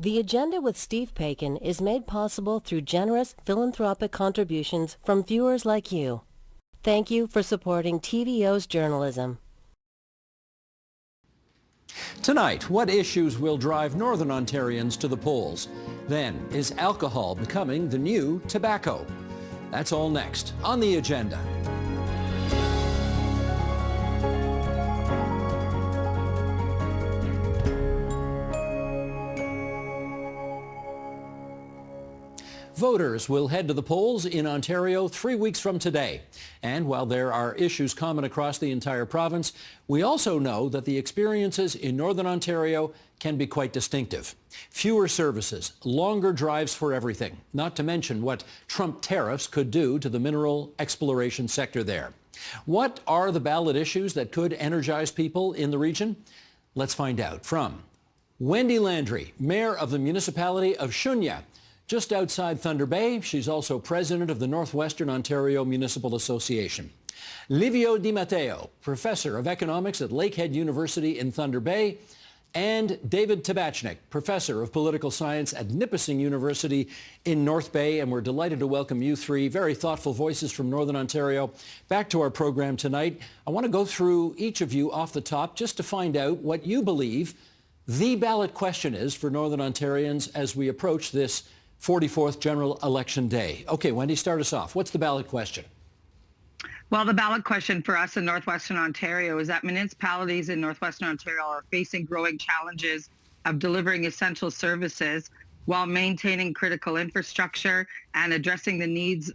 The Agenda with Steve Paikin is made possible through generous philanthropic contributions from viewers like you. Thank you for supporting TVO's journalism. Tonight, what issues will drive Northern Ontarians to the polls? Then, is alcohol becoming the new tobacco? That's all next on the agenda. Voters will head to the polls in Ontario 3 weeks from today. And while there are issues common across the entire province, we also know that the experiences in Northern Ontario can be quite distinctive. Fewer services, longer drives for everything, not to mention what Trump tariffs could do to the mineral exploration sector there. What are the ballot issues that could energize people in the region? Let's find out from Wendy Landry, Mayor of the municipality of Shunya, just outside Thunder Bay. She's also president of the Northwestern Ontario Municipal Association. Livio Di Matteo, professor of economics at Lakehead University in Thunder Bay, and David Tabachnik, professor of political science at Nipissing University in North Bay. And we're delighted to welcome you three very thoughtful voices from Northern Ontario back to our program tonight. I want to go through each of you off the top just to find out what you believe the ballot question is for Northern Ontarians as we approach this 44th General Election Day. Okay, Wendy, start us off. What's the ballot question? Well, the ballot question for us in Northwestern Ontario is that municipalities in Northwestern Ontario are facing growing challenges of delivering essential services while maintaining critical infrastructure and addressing the needs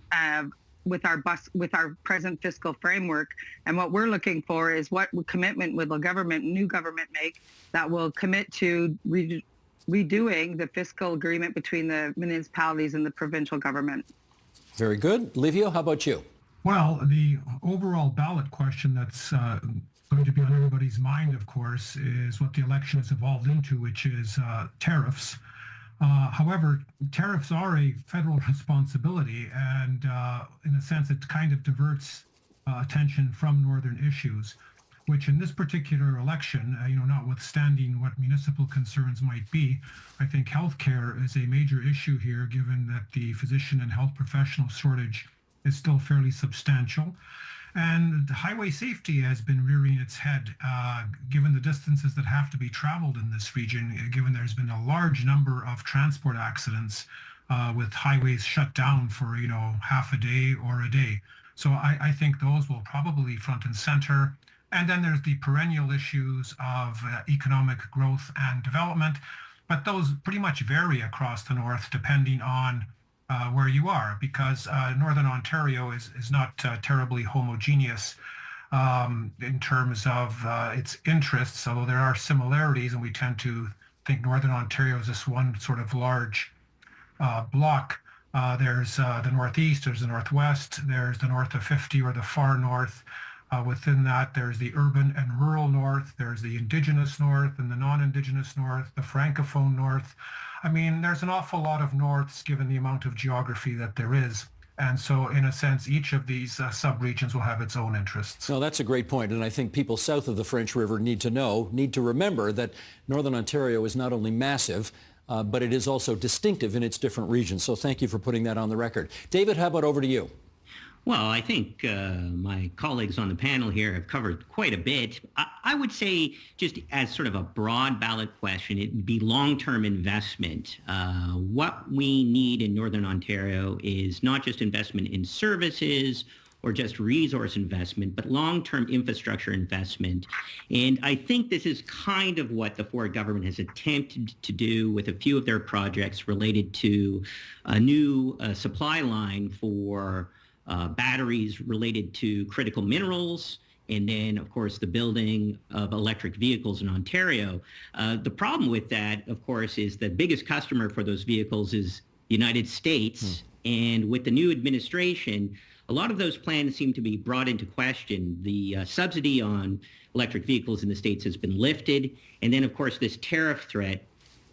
with our present fiscal framework. And what we're looking for is what commitment will the new government make that will commit to redoing the fiscal agreement between the municipalities and the provincial government. Very good. Livio, how about you? Well, the overall ballot question that's going to be on everybody's mind, of course, is what the election has evolved into, which is tariffs. However, tariffs are a federal responsibility, and in a sense, it kind of diverts attention from northern issues, which in this particular election, notwithstanding what municipal concerns might be, I think healthcare is a major issue here, given that the physician and health professional shortage is still fairly substantial. And highway safety has been rearing its head, given the distances that have to be traveled in this region, given there's been a large number of transport accidents with highways shut down for, half a day or a day. So I think those will probably be front and center. And then there's the perennial issues of economic growth and development, but those pretty much vary across the north depending on where you are, because Northern Ontario is not terribly homogeneous in terms of its interests, although there are similarities, and we tend to think Northern Ontario is this one sort of large block. There's the Northeast, there's the Northwest, there's the north of 50 or the far north. Within that, there's the urban and rural north, there's the Indigenous north and the non-Indigenous north, the Francophone north. I mean, there's an awful lot of norths given the amount of geography that there is. And so, in a sense, each of these sub-regions will have its own interests. No, that's a great point. And I think people south of the French River need to remember that Northern Ontario is not only massive, but it is also distinctive in its different regions. So thank you for putting that on the record. David, how about over to you? Well, I think my colleagues on the panel here have covered quite a bit. I would say, just as sort of a broad ballot question, it would be long-term investment. What we need in Northern Ontario is not just investment in services or just resource investment, but long-term infrastructure investment. And I think this is kind of what the Ford government has attempted to do with a few of their projects related to a new supply line for batteries related to critical minerals, and then, of course, the building of electric vehicles in Ontario. The problem with that, of course, is the biggest customer for those vehicles is the United States. And with the new administration, a lot of those plans seem to be brought into question. The subsidy on electric vehicles in the States has been lifted. And then, of course, this tariff threat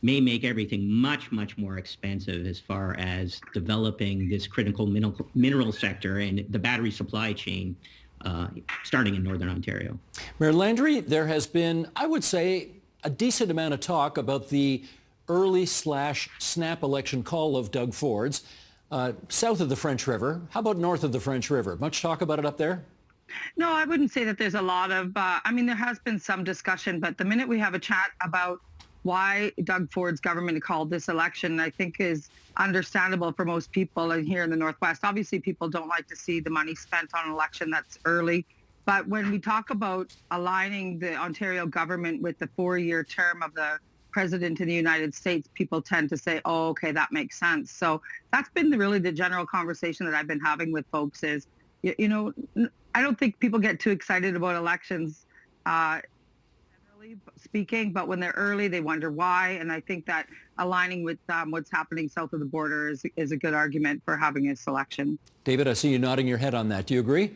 may make everything much, much more expensive as far as developing this critical mineral sector and the battery supply chain starting in Northern Ontario. Mayor Landry, there has been, I would say, a decent amount of talk about the early/snap election call of Doug Ford's south of the French River. How about north of the French River? Much talk about it up there? No, I wouldn't say that there's a lot of, there has been some discussion, but the minute we have a chat about why Doug Ford's government called this election, I think is understandable for most people here in the Northwest. Obviously, people don't like to see the money spent on an election that's early. But when we talk about aligning the Ontario government with the 4-year term of the president of the United States, people tend to say, oh, okay, that makes sense. So that's been really the general conversation that I've been having with folks is, I don't think people get too excited about elections, generally speaking, but when they're early, they wonder why. And I think that aligning with what's happening south of the border is a good argument for having this election. David, I see you nodding your head on that. Do you agree?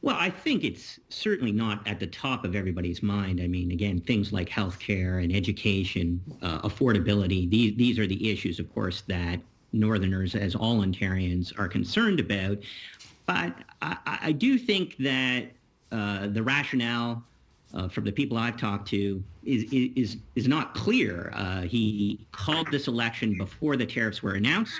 Well, I think it's certainly not at the top of everybody's mind. I mean, again, things like healthcare and education, affordability, these are the issues, of course, that Northerners, as all Ontarians, are concerned about. But I do think that the rationale from the people I've talked to is not clear. He called this election before the tariffs were announced.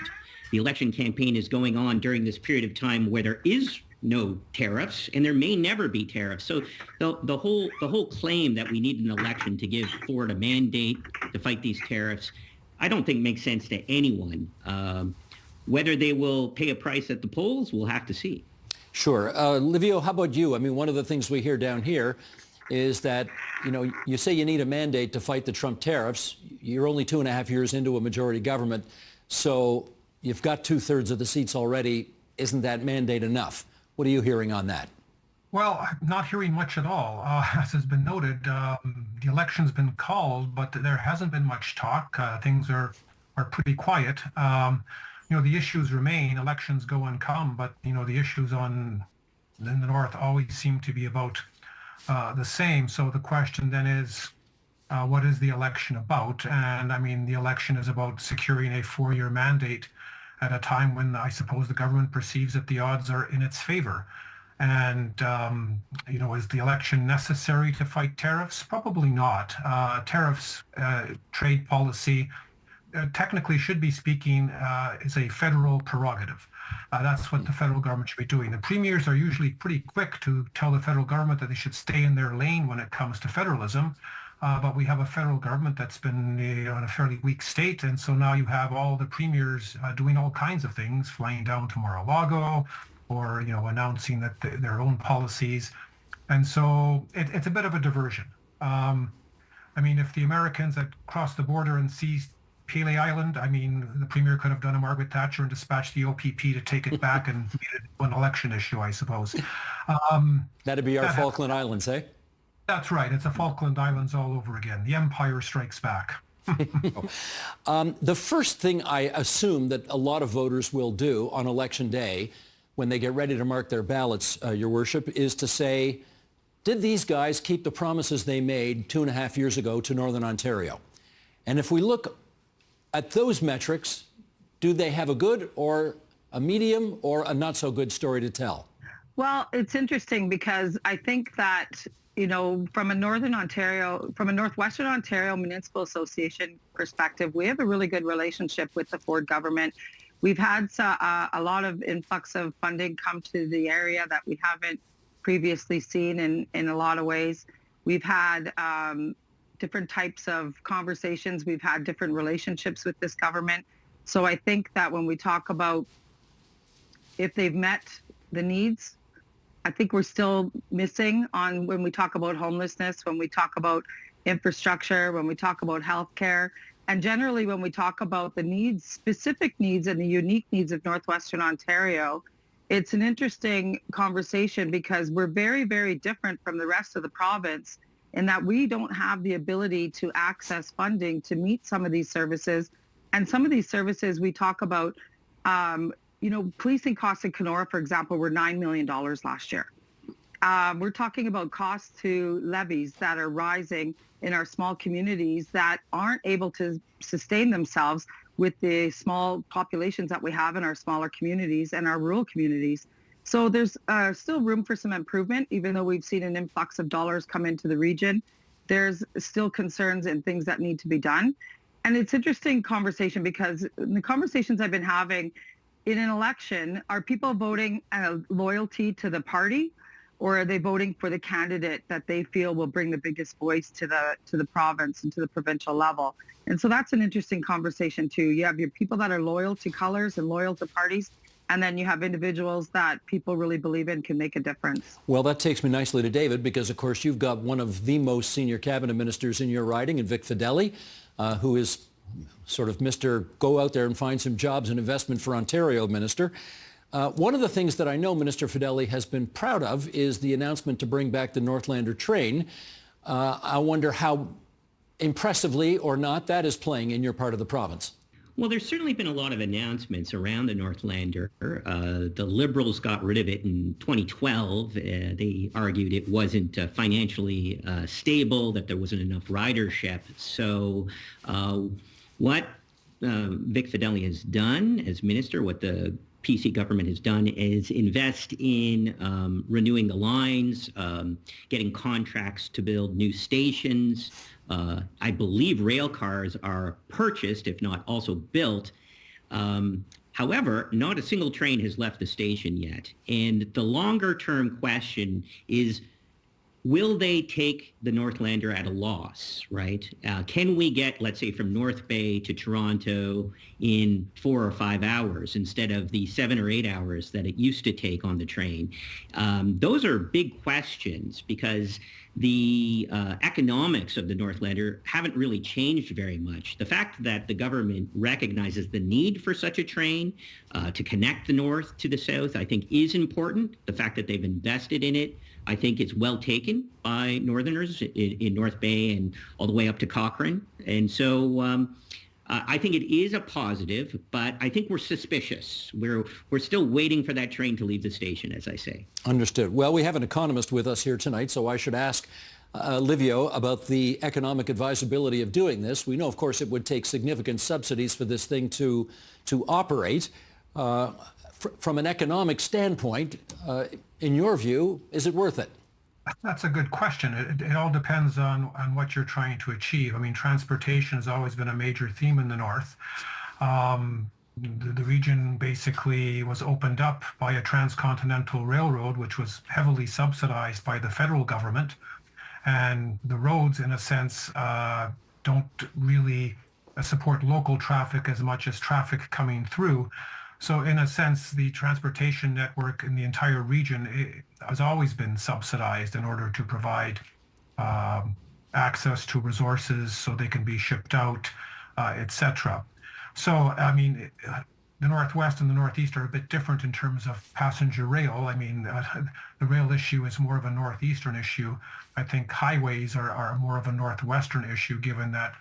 The election campaign is going on during this period of time where there is no tariffs, and there may never be tariffs. So the whole claim that we need an election to give Ford a mandate to fight these tariffs, I don't think makes sense to anyone. Whether they will pay a price at the polls, we'll have to see. Sure. Livio, how about you? I mean, one of the things we hear down here is that, you say you need a mandate to fight the Trump tariffs. You're only 2.5 years into a majority government, so you've got 2/3 of the seats already. Isn't that mandate enough? What are you hearing on that? Well, I'm not hearing much at all. As has been noted, the election's been called, but there hasn't been much talk. Things are pretty quiet. The issues remain. Elections go and come, but the issues in the north always seem to be about the same. So the question then is, what is the election about? And I mean, the election is about securing a 4-year mandate at a time when I suppose the government perceives that the odds are in its favor. And, is the election necessary to fight tariffs? Probably not. Tariffs, trade policy, technically should be speaking, is a federal prerogative. That's what the federal government should be doing. The premiers are usually pretty quick to tell the federal government that they should stay in their lane when it comes to federalism. But we have a federal government that's been in a fairly weak state. And so now you have all the premiers doing all kinds of things, flying down to Mar-a-Lago or, announcing that their own policies. And so it's a bit of a diversion. If the Americans had crossed the border and seized Pele Island, the premier could have done a Margaret Thatcher and dispatched the OPP to take it back and made it an election issue, I suppose. That'd be our Falkland Islands, eh? That's right. It's the Falkland Islands all over again. The Empire strikes back. The first thing I assume that a lot of voters will do on Election Day when they get ready to mark their ballots, Your Worship, is to say, did these guys keep the promises they made 2.5 years ago to Northern Ontario? And if we look at those metrics, do they have a good or a medium or a not so good story to tell? Well, it's interesting because I think that from a Northwestern Ontario Municipal Association perspective, we have a really good relationship with the Ford government. We've had a lot of influx of funding come to the area that we haven't previously seen in a lot of ways. We've had different types of conversations. We've had different relationships with this government. So I think that when we talk about if they've met the needs, I think we're still missing on when we talk about homelessness, when we talk about infrastructure, when we talk about healthcare, and generally when we talk about the needs, specific needs and the unique needs of Northwestern Ontario. It's an interesting conversation because we're very, very different from the rest of the province in that we don't have the ability to access funding to meet some of these services. And some of these services we talk about, policing costs in Kenora, for example, were $9 million last year. We're talking about costs to levies that are rising in our small communities that aren't able to sustain themselves with the small populations that we have in our smaller communities and our rural communities. So there's still room for some improvement, even though we've seen an influx of dollars come into the region. There's still concerns and things that need to be done. And it's interesting conversation because in the conversations I've been having in an election, are people voting loyalty to the party, or are they voting for the candidate that they feel will bring the biggest voice to the province and to the provincial level? And so that's an interesting conversation too. You have your people that are loyal to colors and loyal to parties, and then you have individuals that people really believe in can make a difference. Well, that takes me nicely to David, because of course you've got one of the most senior cabinet ministers in your riding, and Vic Fideli, who is sort of Mr. Go out there and find some jobs and investment for Ontario minister. One of the things that I know Minister Fideli has been proud of is the announcement to bring back the Northlander train. I wonder how impressively or not that is playing in your part of the province. Well, there's certainly been a lot of announcements around the Northlander. The Liberals got rid of it in 2012. They argued it wasn't financially stable, that there wasn't enough ridership. So what Vic Fideli has done as minister, what the PC government has done, is invest in renewing the lines, getting contracts to build new stations. I believe rail cars are purchased, if not also built. However, not a single train has left the station yet. And the longer term question is, will they take the Northlander at a loss, right? Can we get, let's say, from North Bay to Toronto in 4 or 5 hours instead of the 7 or 8 hours that it used to take on the train? Those are big questions, because the economics of the Northlander haven't really changed very much. The fact that the government recognizes the need for such a train to connect the north to the south, I think, is important. The fact that they've invested in it, I think it's well taken by Northerners in North Bay and all the way up to Cochrane. And so I think it is a positive, but I think we're suspicious. We're still waiting for that train to leave the station, as I say. Understood. Well, we have an economist with us here tonight, so I should ask Livio about the economic advisability of doing this. We know, of course, it would take significant subsidies for this thing to operate. From an economic standpoint, in your view, is it worth it? That's a good question. It all depends on what you're trying to achieve. I mean, transportation has always been a major theme in the North. The region basically was opened up by a transcontinental railroad, which was heavily subsidized by the federal government. And the roads, in a sense, don't really support local traffic as much as traffic coming through. So in a sense, the transportation network in the entire region has always been subsidized in order to provide access to resources so they can be shipped out, etc. So, I mean, the Northwest and the Northeast are a bit different in terms of passenger rail. I mean, the rail issue is more of a Northeastern issue. I think highways are more of a Northwestern issue, given that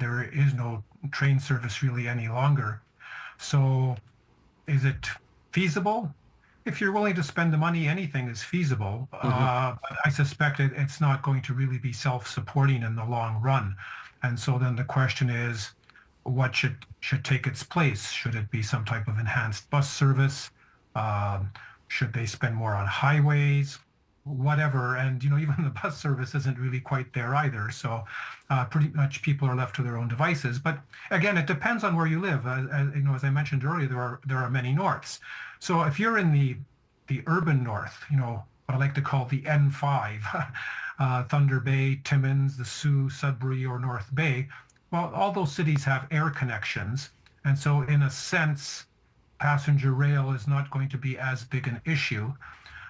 there is no train service really any longer. So is it feasible? If you're willing to spend the money, anything is feasible. But I suspect it's not going to really be self-supporting in the long run. And so then the question is, what should take its place? Should it be some type of enhanced bus service? Should they spend more on highways? Whatever. And, you know, even the bus service isn't really quite there either. So pretty much people are left to their own devices. But again, it depends on where you live. You know, as I mentioned earlier, there are many norths. So if you're in the urban north, you know, what I like to call the N5, Thunder Bay, Timmins, the Sioux, Sudbury, or North Bay, well, all those cities have air connections. And so in a sense, passenger rail is not going to be as big an issue.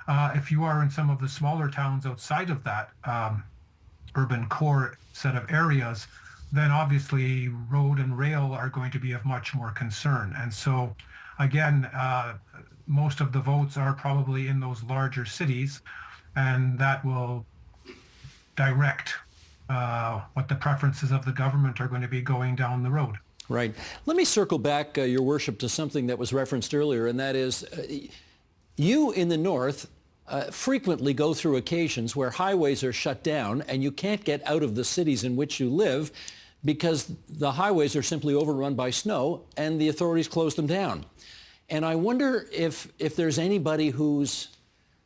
If you are in some of the smaller towns outside of that urban core set of areas, then obviously road and rail are going to be of much more concern. And so, again, most of the votes are probably in those larger cities, and that will direct what the preferences of the government are going to be going down the road. Right. Let me circle back, Your Worship, to something that was referenced earlier, and that is you in the North frequently go through occasions where highways are shut down and you can't get out of the cities in which you live because the highways are simply overrun by snow and the authorities close them down. And I wonder if there's anybody who's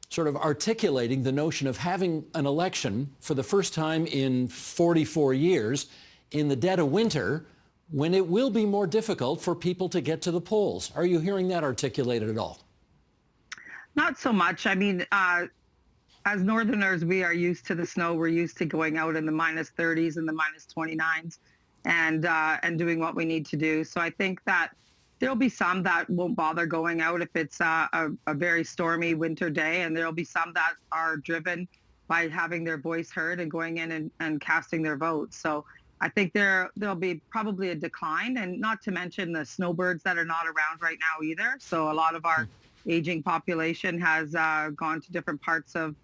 sort of articulating the notion of having an election for the first time in 44 years in the dead of winter when it will be more difficult for people to get to the polls. Are you hearing that articulated at all? Not so much. I mean, as Northerners, we are used to the snow. We're used to going out in the minus 30s and the minus 29s and doing what we need to do. So I think that there'll be some that won't bother going out if it's a very stormy winter day, and there'll be some that are driven by having their voice heard and going in and casting their vote. So I think there'll be probably a decline, and not to mention the snowbirds that are not around right now either. So a lot of our aging population has gone to different parts of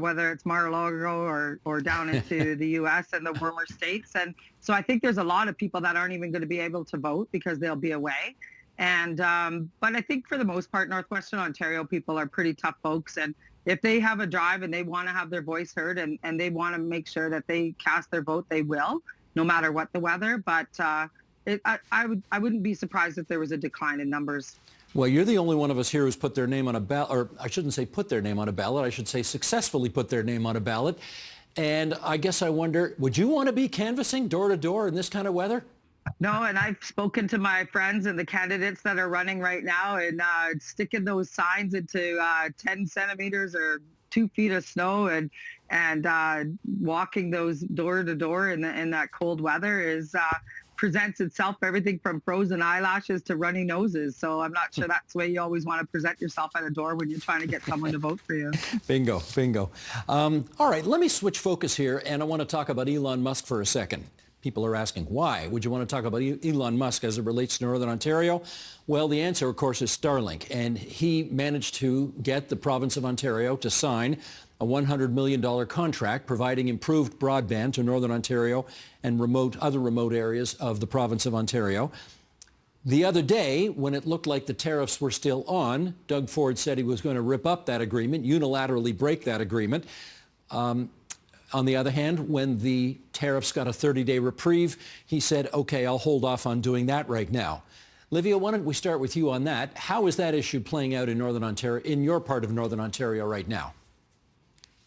whether it's Mar-a-Lago or down into the U.S. and the warmer states. And so I think there's a lot of people that aren't even going to be able to vote because they'll be away. And but I think for the most part, Northwestern Ontario people are pretty tough folks. And if they have a drive and they want to have their voice heard and they want to make sure that they cast their vote, they will, no matter what the weather. But I wouldn't be surprised if there was a decline in numbers. Well, you're the only one of us here who's put their name on a ballot, or I shouldn't say put their name on a ballot, I should say successfully put their name on a ballot. And I guess I wonder, would you want to be canvassing door to door in this kind of weather? No, and I've spoken to my friends and the candidates that are running right now, and sticking those signs into 10 centimeters or 2 feet of snow and walking those door to door in that cold weather presents itself everything from frozen eyelashes to runny noses. So I'm not sure that's the way you always want to present yourself at a door when you're trying to get someone to vote for you. Bingo, bingo. All right, let me switch focus here, and I want to talk about Elon Musk for a second. People are asking, why would you want to talk about Elon Musk as it relates to Northern Ontario? Well, the answer, of course, is Starlink. And he managed to get the province of Ontario to sign a $100 million contract providing improved broadband to Northern Ontario and other remote areas of the province of Ontario. The other day, when it looked like the tariffs were still on, Doug Ford said he was going to rip up that agreement, unilaterally break that agreement. On the other hand, when the tariffs got a 30-day reprieve, he said, okay, I'll hold off on doing that right now. Livia, why don't we start with you on that? How is that issue playing out in Northern Ontario, in your part of Northern Ontario right now?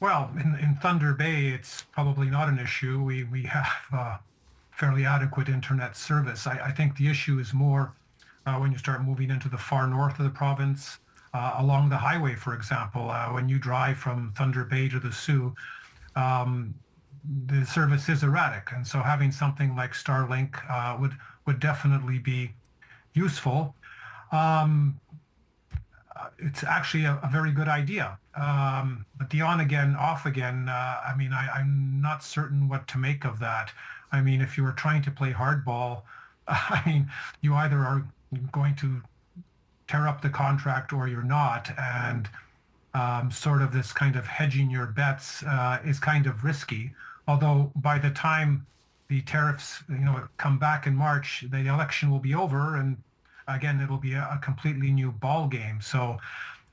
Well, in Thunder Bay, it's probably not an issue. We have fairly adequate internet service. I think the issue is more when you start moving into the far north of the province, along the highway, for example. When you drive from Thunder Bay to the Sioux, the service is erratic. And so having something like Starlink would definitely be useful. It's actually a very good idea. But the on again, off again, I'm not certain what to make of that. I mean, if you were trying to play hardball, you either are going to tear up the contract or you're not. And sort of this kind of hedging your bets is kind of risky. Although by the time the tariffs, come back in March, the election will be over, and again, it'll be a completely new ball game. So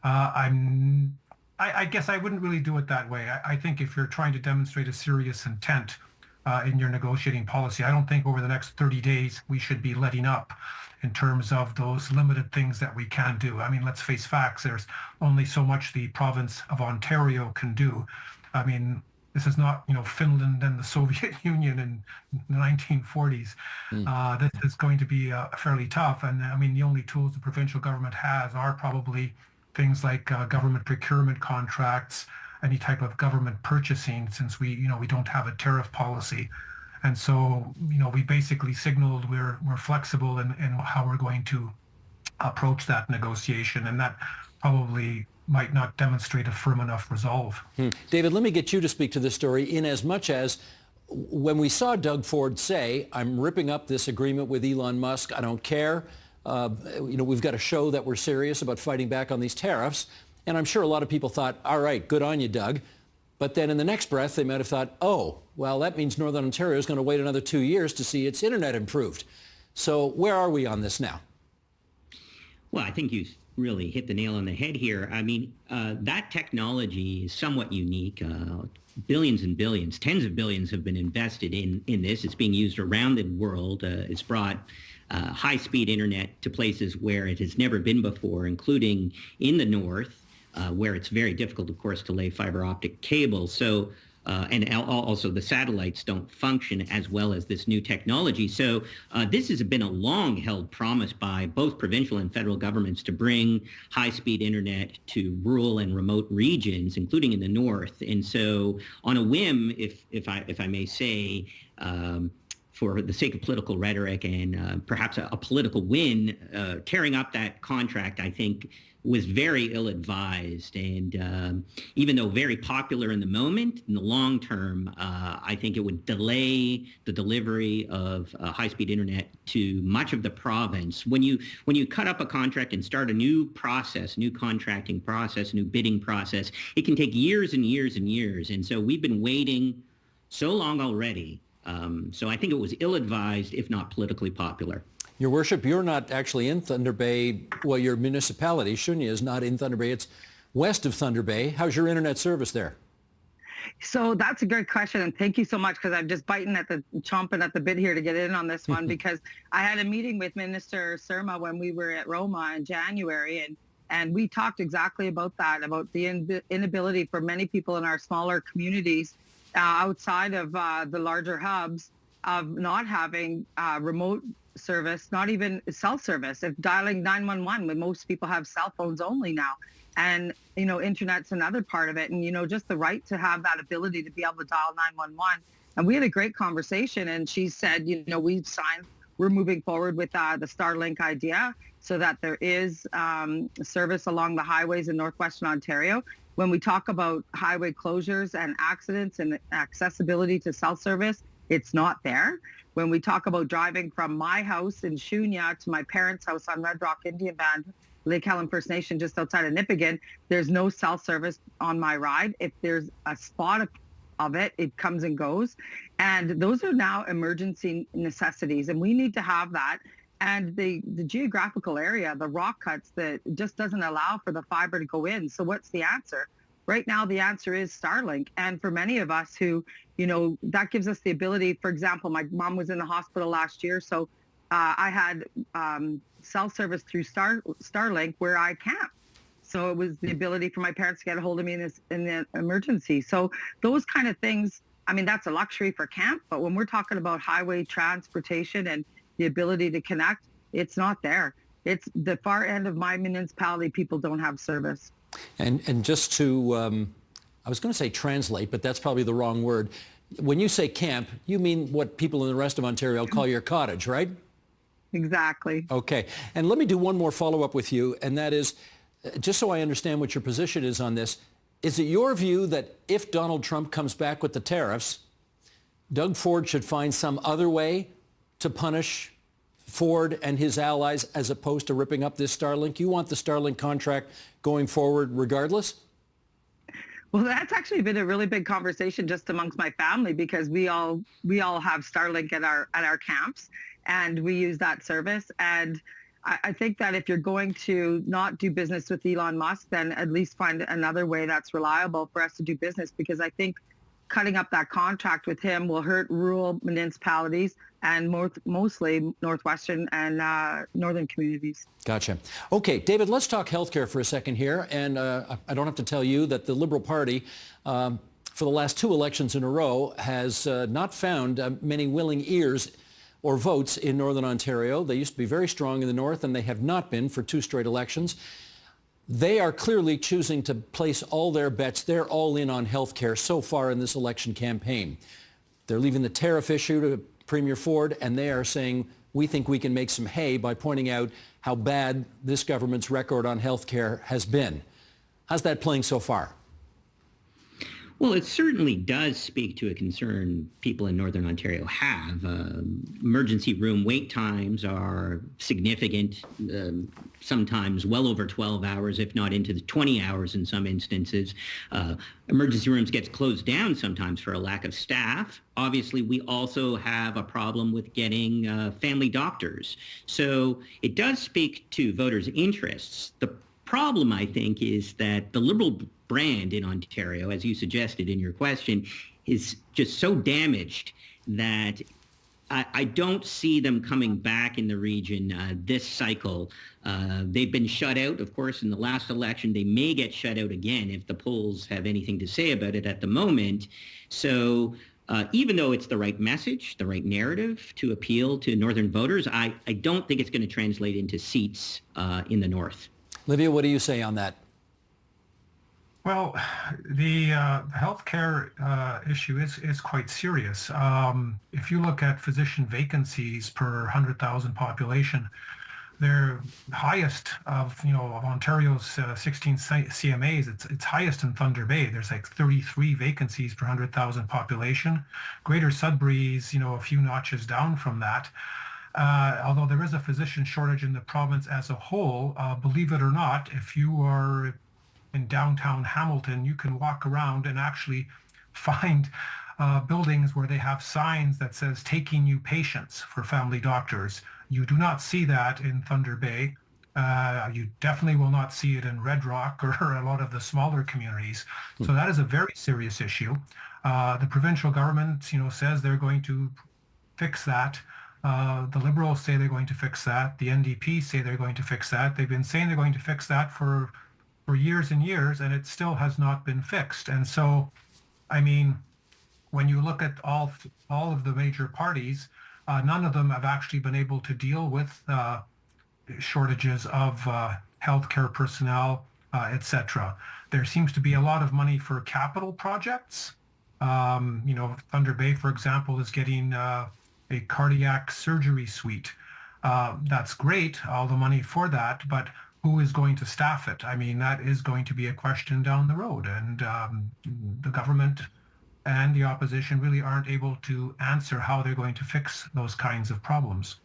I guess I wouldn't really do it that way. I think if you're trying to demonstrate a serious intent in your negotiating policy, I don't think over the next 30 days we should be letting up in terms of those limited things that we can do. I mean, let's face facts. There's only so much the province of Ontario can do. I mean, this is not, Finland and the Soviet Union in the 1940s. This is going to be fairly tough. And I mean, the only tools the provincial government has are probably things like government procurement contracts, any type of government purchasing, since we don't have a tariff policy. And so, we basically signaled we're flexible in how we're going to approach that negotiation. And that probably might not demonstrate a firm enough resolve. David, let me get you to speak to this story, in as much as when we saw Doug Ford say, I'm ripping up this agreement with Elon Musk, I don't care. We've got to show that we're serious about fighting back on these tariffs. And I'm sure a lot of people thought, all right, good on you, Doug. But then in the next breath, they might have thought, oh, well, that means Northern Ontario is going to wait another 2 years to see its internet improved. So where are we on this now? Well, I think you really hit the nail on the head here. I mean, that technology is somewhat unique. Billions and billions, tens of billions have been invested in this. It's being used around the world. It's brought high-speed internet to places where it has never been before, including in the north, where it's very difficult, of course, to lay fiber optic cable. So and also the satellites don't function as well as this new technology. So this has been a long-held promise by both provincial and federal governments to bring high-speed internet to rural and remote regions, including in the north. And so on a whim, if I may say, for the sake of political rhetoric and perhaps a political win, tearing up that contract, I think, was very ill-advised. And even though very popular in the moment, in the long term, I think it would delay the delivery of high-speed internet to much of the province. When you cut up a contract and start a new process, new contracting process, new bidding process, it can take years and years and years. And so we've been waiting so long already. So I think it was ill-advised, if not politically popular. Your Worship, you're not actually in Thunder Bay. Well, your municipality, Shunya, is not in Thunder Bay. It's west of Thunder Bay. How's your internet service there? So that's a great question, and thank you so much, because I'm just chomping at the bit here to get in on this one, because I had a meeting with Minister Surma when we were at Roma in January, and we talked exactly about that, about the inability for many people in our smaller communities outside of the larger hubs of not having remote service, not even cell service. If dialing 911, when most people have cell phones only now, and internet's another part of it, and just the right to have that ability to be able to dial 911. And we had a great conversation, and she said, we're moving forward with the Starlink idea, so that there is service along the highways in northwestern Ontario. When we talk about highway closures and accidents and accessibility to cell service, it's not there. When we talk about driving from my house in Shunya to my parents' house on Red Rock Indian Band, Lake Helen First Nation, just outside of Nipigon, there's no cell service on my ride. If there's a spot of it, it comes and goes. And those are now emergency necessities, and we need to have that. And the geographical area, the rock cuts, that just doesn't allow for the fiber to go in. So what's the answer? Right now, the answer is Starlink. And for many of us who, that gives us the ability. For example, my mom was in the hospital last year, so I had cell service through Starlink where I camp. So it was the ability for my parents to get a hold of me in the emergency. So those kind of things, that's a luxury for camp. But when we're talking about highway transportation and the ability to connect, it's not there. It's the far end of my municipality. People don't have service. And just to, I was going to say translate, but that's probably the wrong word. When you say camp, you mean what people in the rest of Ontario call your cottage, right? Exactly. Okay. And let me do one more follow-up with you, and that is, just so I understand what your position is on this, is it your view that if Donald Trump comes back with the tariffs, Doug Ford should find some other way to punish Ford and his allies as opposed to ripping up this Starlink? You want the Starlink contract going forward regardless? Well, that's actually been a really big conversation just amongst my family, because we all have Starlink at our camps, and we use that service. And I think that if you're going to not do business with Elon Musk, then at least find another way that's reliable for us to do business, because I think cutting up that contract with him will hurt rural municipalities and mostly northwestern and northern communities. Gotcha. Okay, David, let's talk healthcare for a second here. And I don't have to tell you that the Liberal Party, for the last 2 elections in a row, has not found many willing ears or votes in Northern Ontario. They used to be very strong in the north, and they have not been for 2 straight elections. They are clearly choosing to place all their bets. They're all in on health care so far in this election campaign. They're leaving the tariff issue to Premier Ford, and they are saying, we think we can make some hay by pointing out how bad this government's record on health care has been. How's that playing so far? Well, it certainly does speak to a concern people in Northern Ontario have. Emergency room wait times are significant, sometimes well over 12 hours, if not into the 20 hours in some instances. Emergency rooms get closed down sometimes for a lack of staff. Obviously, we also have a problem with getting family doctors. So it does speak to voters' interests. The problem, I think, is that the Liberal brand in Ontario, as you suggested in your question, is just so damaged that I don't see them coming back in the region this cycle. They've been shut out, of course, in the last election. They may get shut out again if the polls have anything to say about it at the moment. So even though it's the right message, the right narrative to appeal to northern voters, I don't think it's going to translate into seats in the north. Livia, what do you say on that? Well, the healthcare issue is quite serious. If you look at physician vacancies per 100,000 population, they're highest of Ontario's 16 CMAs. It's highest in Thunder Bay. There's like 33 vacancies per 100,000 population. Greater Sudbury's a few notches down from that. Although there is a physician shortage in the province as a whole, believe it or not, if you are in downtown Hamilton, you can walk around and actually find buildings where they have signs that says taking new patients for family doctors. You do not see that in Thunder Bay. You definitely will not see it in Red Rock or a lot of the smaller communities. So that is a very serious issue. The provincial government, says they're going to fix that. The Liberals say they're going to fix that. The NDP say they're going to fix that. They've been saying they're going to fix that for years and years, and it still has not been fixed. And so, I mean, when you look at all of the major parties, none of them have actually been able to deal with shortages of healthcare personnel, etc. There seems to be a lot of money for capital projects. Thunder Bay, for example, is getting a cardiac surgery suite. That's great, all the money for that, but who is going to staff it? I mean, that is going to be a question down the road, and the government and the opposition really aren't able to answer how they're going to fix those kinds of problems.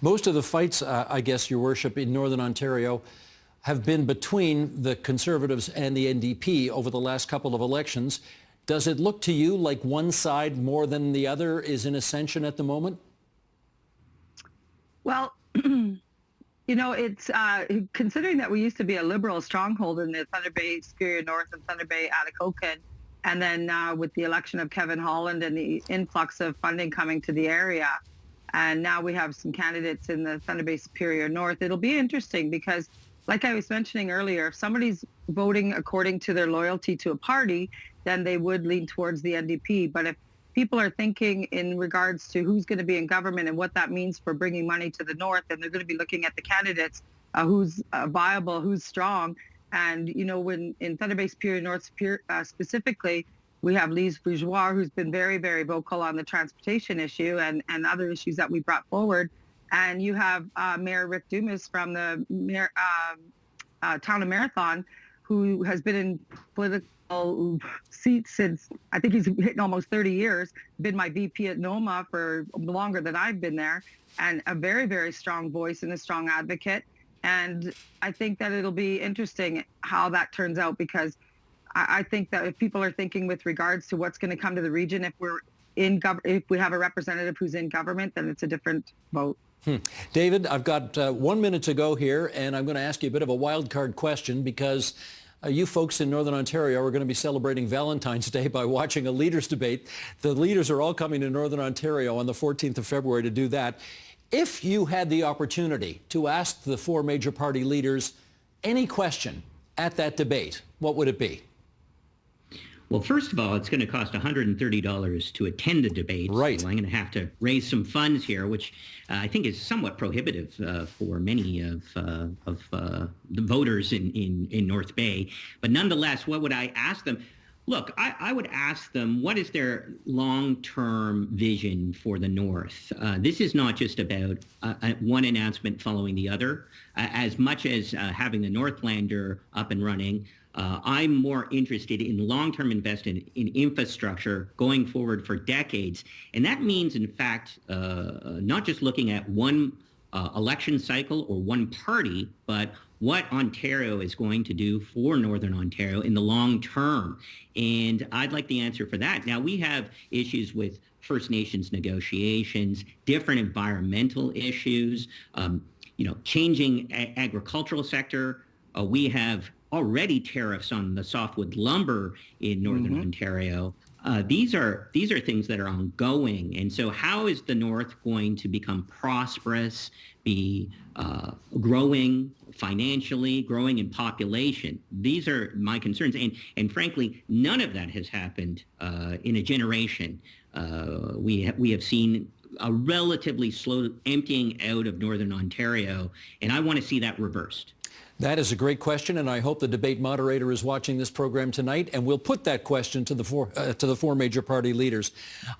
Most of the fights, I guess, Your Worship, in Northern Ontario have been between the Conservatives and the NDP over the last couple of elections. Does it look to you like one side more than the other is in ascension at the moment? Well, it's considering that we used to be a Liberal stronghold in the Thunder Bay Superior North and Thunder Bay Atikokan, and then with the election of Kevin Holland and the influx of funding coming to the area, and now we have some candidates in the Thunder Bay Superior North, it'll be interesting because, like I was mentioning earlier, if somebody's voting according to their loyalty to a party, then they would lean towards the NDP. But if people are thinking in regards to who's going to be in government and what that means for bringing money to the north, and they're going to be looking at the candidates, who's viable, who's strong. And, when in Thunder Bay Superior North specifically, we have Lise Bourgeois, who's been very, very vocal on the transportation issue and other issues that we brought forward. And you have Mayor Rick Dumas from the town of Marathon, who has been in political seats since, I think he's hitting almost 30 years, been my VP at NOMA for longer than I've been there, and a very, very strong voice and a strong advocate. And I think that it'll be interesting how that turns out, because I think that if people are thinking with regards to what's going to come to the region, if we have a representative who's in government, then it's a different vote. David, I've got 1 minute to go here, and I'm going to ask you a bit of a wild card question, because you folks in Northern Ontario are going to be celebrating Valentine's Day by watching a leaders debate. The leaders are all coming to Northern Ontario on the 14th of February to do that. If you had the opportunity to ask the four major party leaders any question at that debate, what would it be? Well, first of all, it's going to cost $130 to attend the debate. Right. So I'm going to have to raise some funds here, which I think is somewhat prohibitive for many of the voters in North Bay. But nonetheless, what would I ask them? Look, I would ask them, what is their long-term vision for the North? This is not just about one announcement following the other. As much as having the Northlander up and running, I'm more interested in long-term investment in infrastructure going forward for decades. And that means, in fact, not just looking at one election cycle or one party, but what Ontario is going to do for Northern Ontario in the long term. And I'd like the answer for that. Now, we have issues with First Nations negotiations, different environmental issues, changing agricultural sector. We have already tariffs on the softwood lumber in Northern Ontario. These are things that are ongoing. And so how is the North going to become prosperous, be growing financially, growing in population? These are my concerns. And frankly, none of that has happened in a generation. We have seen a relatively slow emptying out of Northern Ontario, and I want to see that reversed. That is a great question, and I hope the debate moderator is watching this program tonight, and we'll put that question to the four major party leaders.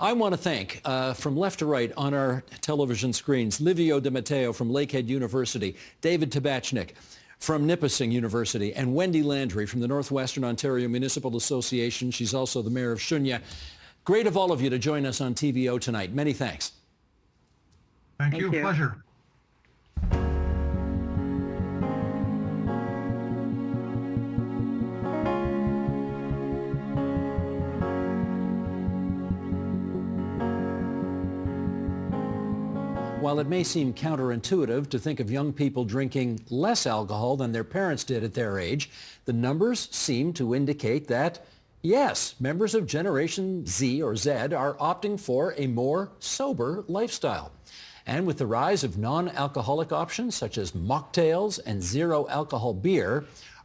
I want to thank, from left to right on our television screens, Livio Di Matteo from Lakehead University, David Tabachnik from Nipissing University, and Wendy Landry from the Northwestern Ontario Municipal Association. She's also the mayor of Shunya. Great of all of you to join us on TVO tonight. Many thanks. Thank you. Pleasure. While it may seem counterintuitive to think of young people drinking less alcohol than their parents did at their age, the numbers seem to indicate that, yes, members of Generation Z or Z are opting for a more sober lifestyle. And with the rise of non-alcoholic options such as mocktails and zero alcohol beer,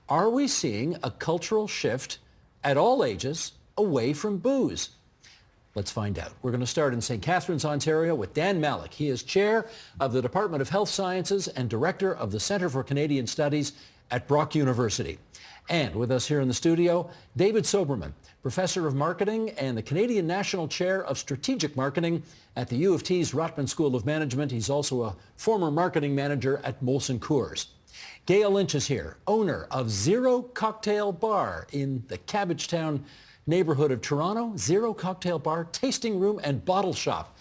are we seeing a cultural shift at all ages away from booze? Let's find out. We're going to start in St. Catharines, Ontario with Dan Malik. He is chair of the Department of Health Sciences and director of the Centre for Canadian Studies at Brock University. And with us here in the studio, David Soberman, professor of marketing and the Canadian National Chair of Strategic Marketing at the U of T's Rotman School of Management. He's also a former marketing manager at Molson Coors. Gail Lynch is here, owner of Zero Cocktail Bar in the Cabbagetown neighborhood of Toronto. Zero Cocktail Bar, tasting room, and bottle shop.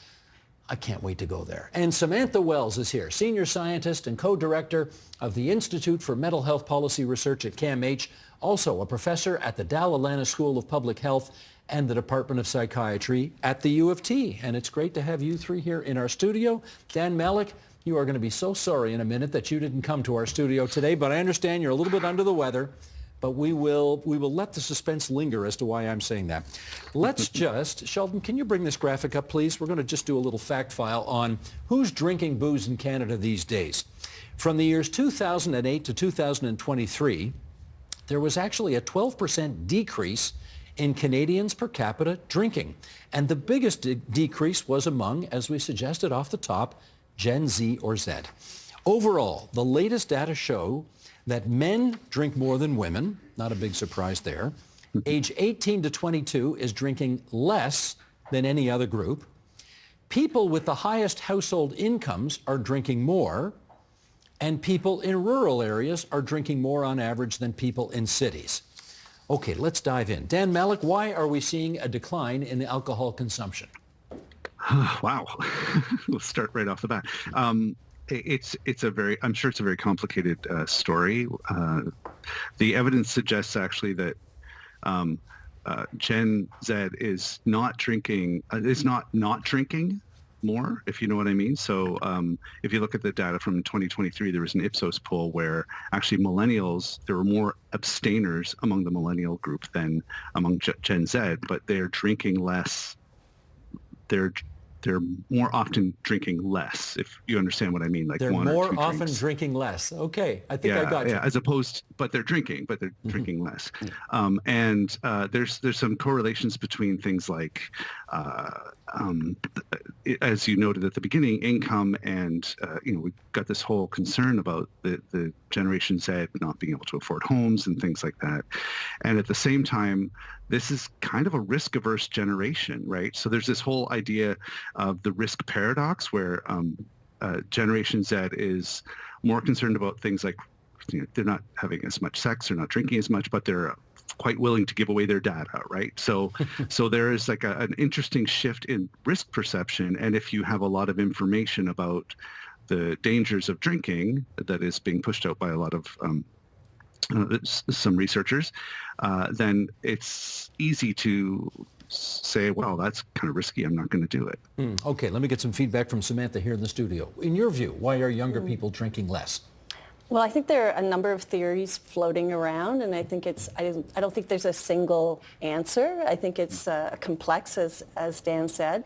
I can't wait to go there. And Samantha Wells is here, senior scientist and co-director of the Institute for Mental Health Policy Research at CAMH, also a professor at the Dalla-Lana School of Public Health and the Department of Psychiatry at the U of T. And it's great to have you three here in our studio. Dan Malik, you are going to be so sorry in a minute that you didn't come to our studio today, but I understand you're a little bit under the weather. But we will let the suspense linger as to why I'm saying that. Let's just, Sheldon, can you bring this graphic up, please? We're going to just do a little fact file on who's drinking booze in Canada these days. From the years 2008 to 2023, there was actually a 12% decrease in Canadians per capita drinking. And the biggest decrease was among, as we suggested off the top, Gen Z or Z. Overall, the latest data show that men drink more than women, not a big surprise there. Age 18 to 22 is drinking less than any other group. People with the highest household incomes are drinking more, and people in rural areas are drinking more on average than people in cities. Okay, let's dive in. Dan Malik, why are we seeing a decline in alcohol consumption? Wow. We'll start right off the bat. It's a very, I'm sure it's a very complicated story. The evidence suggests actually that Gen Z is not drinking, is not drinking more, if you know what I mean. So if you look at the data from 2023, there was an Ipsos poll where actually millennials, there were more abstainers among the millennial group than among Gen Z, but they're drinking less. They're more often drinking less, if you understand what I mean. Like they're one more or two often drinks. drinking less. Okay, I think I got you. Yeah, as opposed, but they're drinking less. And there's some correlations between things like, as you noted at the beginning, income and, we've got this whole concern about the Generation Z not being able to afford homes and things like that. And at the same time, this is kind of a risk-averse generation, right? So there's this whole idea of the risk paradox where Generation Z is more concerned about things like, they're not having as much sex, they're not drinking as much, but they're quite willing to give away their data, right? So there is like an interesting shift in risk perception. And if you have a lot of information about the dangers of drinking that is being pushed out by a lot of some researchers, then it's easy to say, well, that's kind of risky. I'm not going to do it. Okay, let me get some feedback from Samantha here in the studio. In your view, why are younger people drinking less? Well, I think there are a number of theories floating around, and I think I don't think there's a single answer. I think it's complex, as Dan said,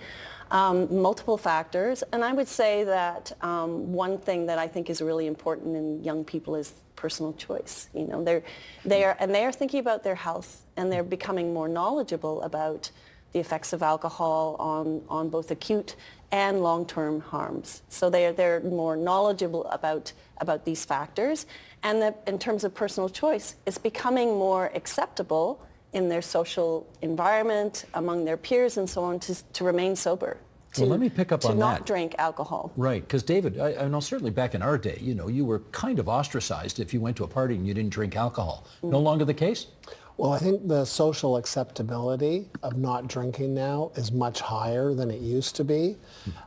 multiple factors. And I would say that one thing that I think is really important in young people is personal choice. You know, they are thinking about their health, and they're becoming more knowledgeable about the effects of alcohol on both acute and long-term harms. So they're more knowledgeable about these factors, and that in terms of personal choice, it's becoming more acceptable in their social environment, among their peers and so on, to remain sober. Well, let me pick up on that. To not drink alcohol. Right, because David, I know certainly back in our day, you know, you were kind of ostracized if you went to a party and you didn't drink alcohol. No longer the case? Well, I think the social acceptability of not drinking now is much higher than it used to be.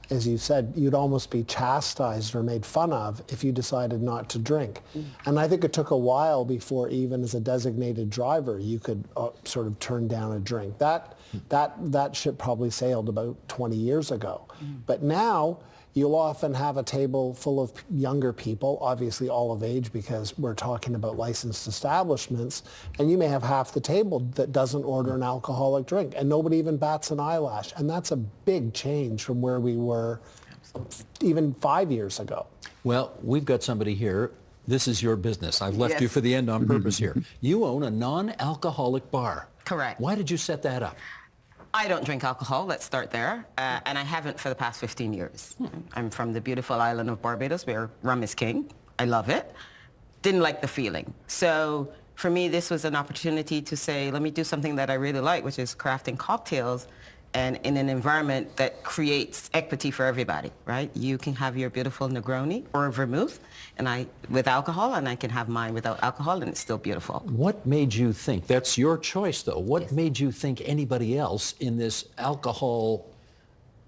As you said, you'd almost be chastised or made fun of if you decided not to drink. And I think it took a while before, even as a designated driver, you could sort of turn down a drink. That ship probably sailed about 20 years ago. But now, you'll often have a table full of younger people, obviously all of age because we're talking about licensed establishments, and you may have half the table that doesn't order an alcoholic drink, and nobody even bats an eyelash. And that's a big change from where we were even 5 years ago. Well, we've got somebody here. This is your business. I've left you for the end on purpose here. You own a non-alcoholic bar. Correct. Why did you set that up? I don't drink alcohol, let's start there, and I haven't for the past 15 years. I'm from the beautiful island of Barbados where rum is king. I love it. Didn't like the feeling. So for me, this was an opportunity to say, let me do something that I really like, which is crafting cocktails, and in an environment that creates equity for everybody, right? You can have your beautiful Negroni or vermouth with alcohol, and I can have mine without alcohol, and it's still beautiful. What made you think, that's your choice though, what made you think anybody else in this alcohol,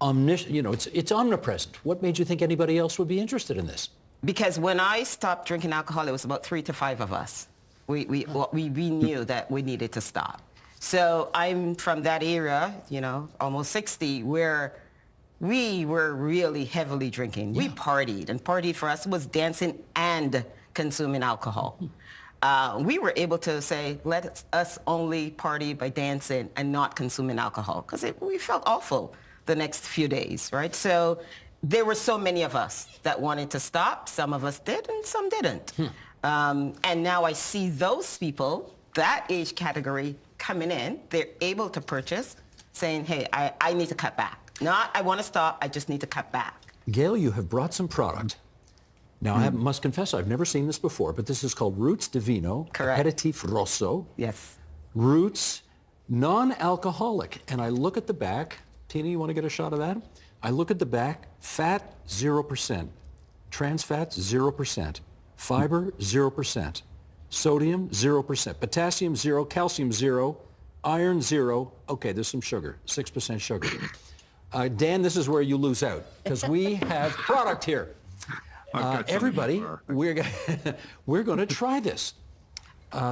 it's omnipresent. What made you think anybody else would be interested in this? Because when I stopped drinking alcohol, it was about 3 to 5 of us. We knew that we needed to stop. So I'm from that era, almost 60, where we were really heavily drinking. Yeah. We partied, and party for us was dancing and consuming alcohol. We were able to say, let us only party by dancing and not consuming alcohol, because we felt awful the next few days, right? So there were so many of us that wanted to stop. Some of us did, and some didn't. And now I see those people, that age category, coming in, they're able to purchase, saying, hey, I need to cut back. Not, I want to stop, I just need to cut back. Gail, you have brought some product. Now, I must confess, I've never seen this before, but this is called Roots Divino. Correct. Aperitif Rosso. Yes. Roots, non-alcoholic. And I look at the back. Tina, you want to get a shot of that? I look at the back. Fat, 0%. Trans fats, 0%. Fiber, 0%. Sodium, 0%. Potassium, 0. Calcium, 0. Iron, 0. Okay, there's some sugar, 6% sugar. Dan, this is where you lose out, because we have product here. Everybody, we're going to try this.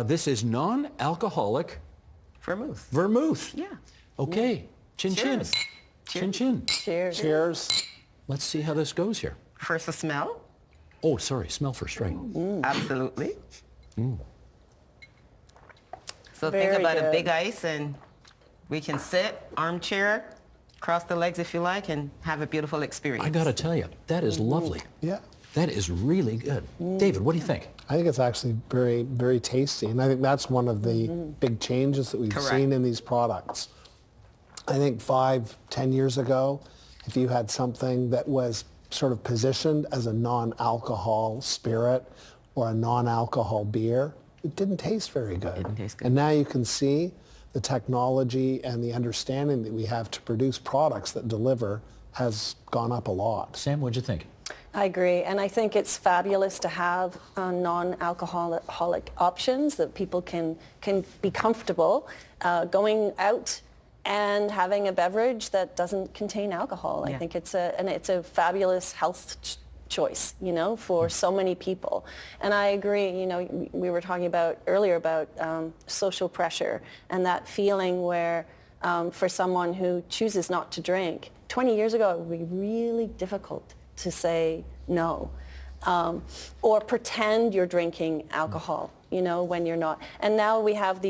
This is non-alcoholic vermouth. Vermouth. Yeah. Okay. Chin chin. Cheers. Chin chin. Cheers. Cheers. Let's see how this goes here. First a smell. Oh, sorry. Smell first, right? Absolutely. So Very think about good. a big ice, and we can sit, armchair, cross the legs if you like, and have a beautiful experience. I got to tell you, that is lovely. Yeah. That is really good. David, what do you think? I think it's actually very, very tasty. And I think that's one of the big changes that we've Correct. seen in these products. I think 5-10 years ago, if you had something that was sort of positioned as a non-alcohol spirit or a non-alcohol beer, it didn't taste very good. Didn't taste good. And now you can see the technology and the understanding that we have to produce products that deliver has gone up a lot. Sam, what'd you think? I agree, and I think it's fabulous to have non-alcoholic options that people can be comfortable going out and having a beverage that doesn't contain alcohol. I think it's a fabulous health choice, for so many people. And I agree, we were talking about earlier about social pressure and that feeling where for someone who chooses not to drink, 20 years ago it would be really difficult to say no. or pretend you're drinking alcohol, when you're not. And now we have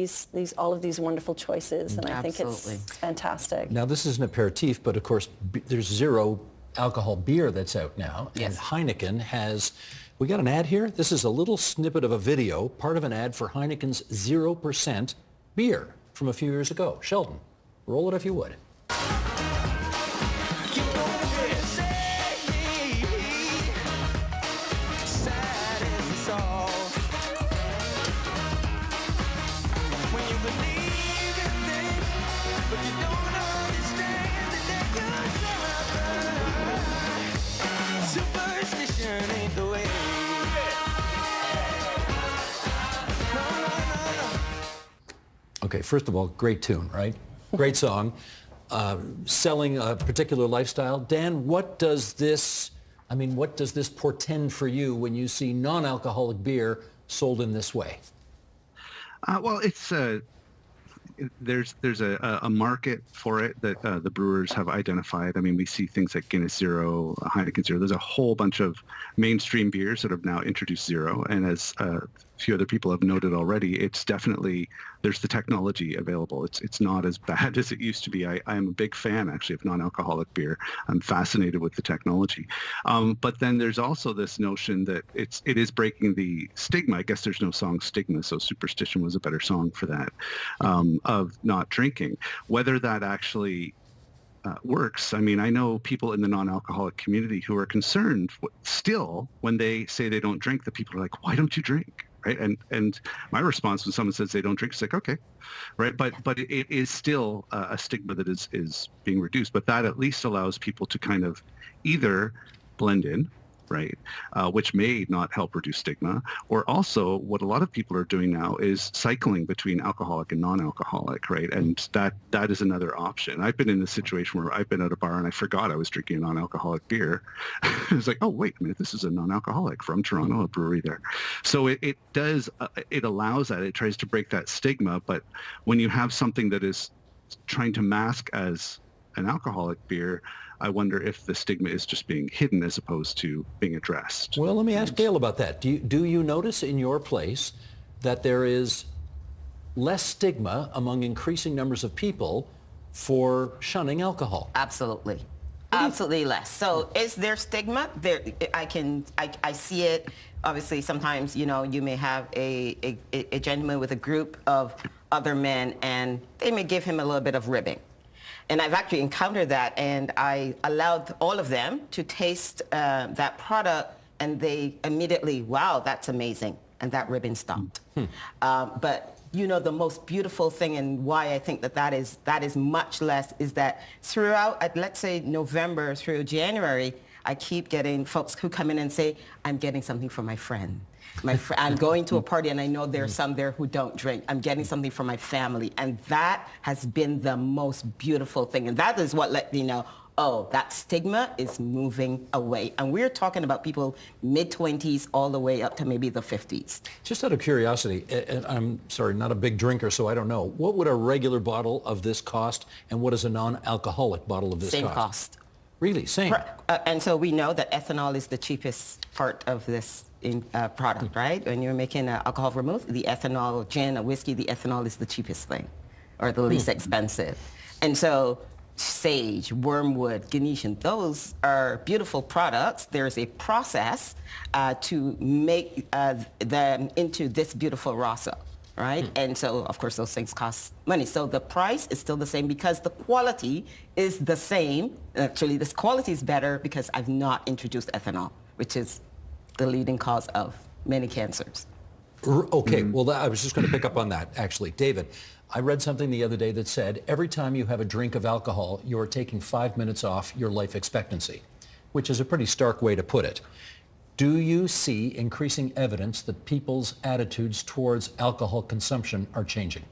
all of these wonderful choices, and I think it's fantastic. Now, this is an aperitif, but of course, there's zero alcohol beer that's out now. Yes. And Heineken has, we got an ad here. This is a little snippet of a video, part of an ad for Heineken's 0% beer from a few years ago. Sheldon, roll it if you would. Okay, first of all, great tune, right? Great song. Selling a particular lifestyle. Dan, what does this portend for you when you see non-alcoholic beer sold in this way? Well, it's there's a market for it that the brewers have identified. I mean, we see things like Guinness Zero, Heineken Zero. There's a whole bunch of mainstream beers that have now introduced zero. And as a few other people have noted already, it's definitely, there's the technology available. It's not as bad as it used to be. I'm a big fan, actually, of non-alcoholic beer. I'm fascinated with the technology. But then there's also this notion that it is breaking the stigma. I guess there's no song Stigma, so Superstition was a better song for that, of not drinking. Whether that actually works. I mean, I know people in the non-alcoholic community who are concerned still when they say they don't drink, that people are like, why don't you drink? Right. And my response when someone says they don't drink is like, okay. Right. But it is still a stigma that is being reduced. But that at least allows people to kind of either blend in, right, which may not help reduce stigma, or also what a lot of people are doing now is cycling between alcoholic and non-alcoholic, right, and that is another option. I've been in this situation where I've been at a bar and I forgot I was drinking a non-alcoholic beer. It's like, oh, wait a minute, this is a non-alcoholic from Toronto, a brewery there. So it does, it allows that, it tries to break that stigma, but when you have something that is trying to mask as an alcoholic beer, I wonder if the stigma is just being hidden as opposed to being addressed. Well, let me ask Gail about that. Do you notice in your place that there is less stigma among increasing numbers of people for shunning alcohol? Absolutely. Absolutely less. So is there stigma? I see it. Obviously, sometimes, you may have a gentleman with a group of other men and they may give him a little bit of ribbing. And I've actually encountered that, and I allowed all of them to taste that product, and they immediately, wow, that's amazing, and that ribbon stopped. But the most beautiful thing, and why I think that is much less, is that throughout, let's say November through January, I keep getting folks who come in and say, I'm getting something for my friend. I'm going to a party and I know there are some there who don't drink. I'm getting something for my family. And that has been the most beautiful thing. And that is what let me know, oh, that stigma is moving away. And we're talking about people mid-20s all the way up to maybe the 50s. Just out of curiosity, and I'm sorry, not a big drinker, so I don't know. What would a regular bottle of this cost, and what is a non-alcoholic bottle of this cost? Same cost. Really? Same? And so we know that ethanol is the cheapest part of this product, right? When you're making alcohol vermouth, the ethanol, gin, a whiskey, the ethanol is the cheapest thing, or the least expensive. And so sage, wormwood, Ganeshan, those are beautiful products. There's a process to make them into this beautiful rasa, right? And so, of course, those things cost money. So the price is still the same because the quality is the same. Actually, this quality is better because I've not introduced ethanol, which is the leading cause of many cancers. Okay, well, I was just going to pick up on that, actually. David, I read something the other day that said every time you have a drink of alcohol, you're taking 5 minutes off your life expectancy, which is a pretty stark way to put it. Do you see increasing evidence that people's attitudes towards alcohol consumption are changing?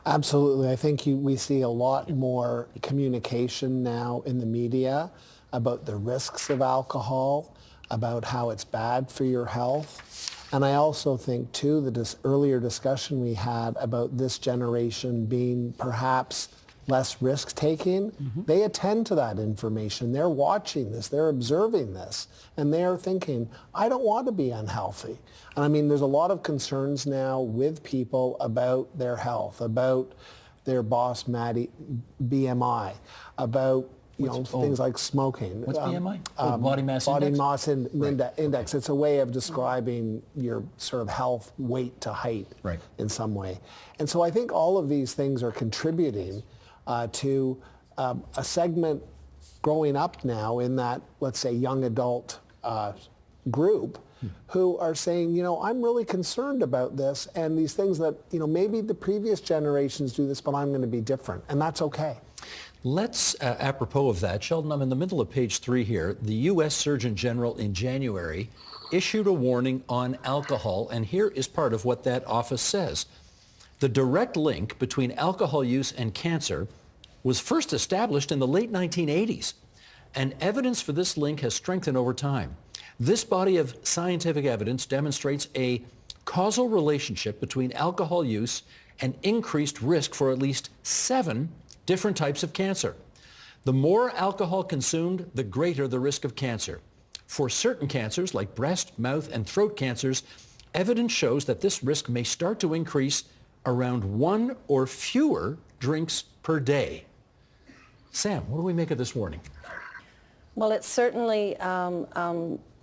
Absolutely. I think we see a lot more communication now in the media about the risks of alcohol, about how it's bad for your health. And I also think, too, that this earlier discussion we had about this generation being perhaps less risk-taking, they attend to that information. They're watching this, they're observing this, and they're thinking, I don't want to be unhealthy. And I mean, there's a lot of concerns now with people about their health, about their boss Maddie BMI, about things like smoking. What's BMI? Body mass body index? mass index. It's a way of describing your sort of health, weight to height in some way. And so I think all of these things are contributing to a segment growing up now in that, let's say, young adult group who are saying, I'm really concerned about this and these things that, maybe the previous generations do this, but I'm going to be different. And that's okay. Let's, apropos of that, Sheldon, I'm in the middle of page 3 here. The U.S. Surgeon General in January issued a warning on alcohol, and here is part of what that office says. The direct link between alcohol use and cancer was first established in the late 1980s, and evidence for this link has strengthened over time. This body of scientific evidence demonstrates a causal relationship between alcohol use and increased risk for at least 7 different types of cancer. The more alcohol consumed, the greater the risk of cancer. For certain cancers like breast, mouth, and throat cancers, evidence shows that this risk may start to increase around 1 or fewer drinks per day. Sam, what do we make of this warning? Well, it certainly